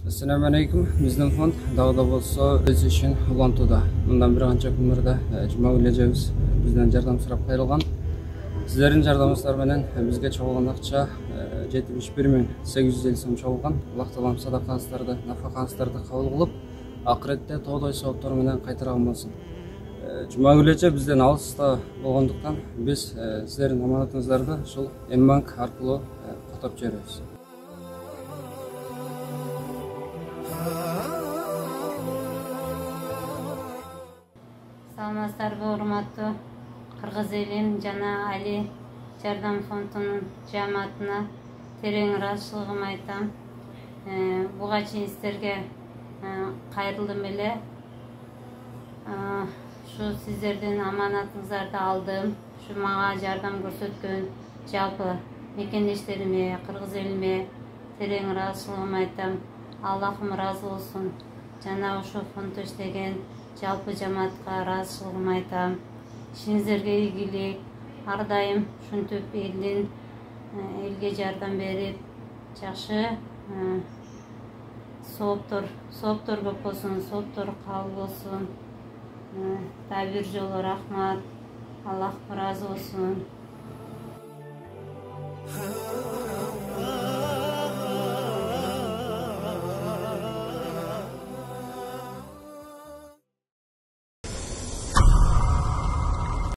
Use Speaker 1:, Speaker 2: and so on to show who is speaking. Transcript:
Speaker 1: Assalamu alaikum. Bizning fond dağda bolsa öz işin ulantıda. Bundan bir qancha kun murda Cuma üleceğiz. Bizden jardam surap qayrilgan. Sizlerin jardamınızlar bilen bizge çoğulgan akça 71.850 so'm çoğulgan. Allah talam sadaqasızlardı, nafaqasızlardı qabul qılıp, aqiretde to'g'day savaplar bilen qaytargan bolsun. Cuma ülece bizden alısda bolgandıktan biz sizlerin amanatınızlardı şul M-Bank arqılı qotop jiberiyoruz.
Speaker 2: Саламатсыздарбы, урматтуу Кыргыз элин жана Али жардам фондунун жааматына терең ыраазычылыгымды айтам. Буга чейин сиздерге кайрылдым эле. Ушу сиздердин аманатыңыздарды алдым. Ушу мага жардам көрсөткөн жалпы мекендештериме, кыргыз элиме терең ыраазычылыгымды айтам. Аллахым ыраазы болсун. Жана ушу фонддо иштеген жалпы жамаатка ыраазычылыгымды айтам. Ишиңиздерге ийгилик, ар дайым ушинтип элге жардам берип, жакшы сооптор көп болсун, сооптор кабыл болсун. Дагы бир жолу рахмат. Аллах ыраазы болсун.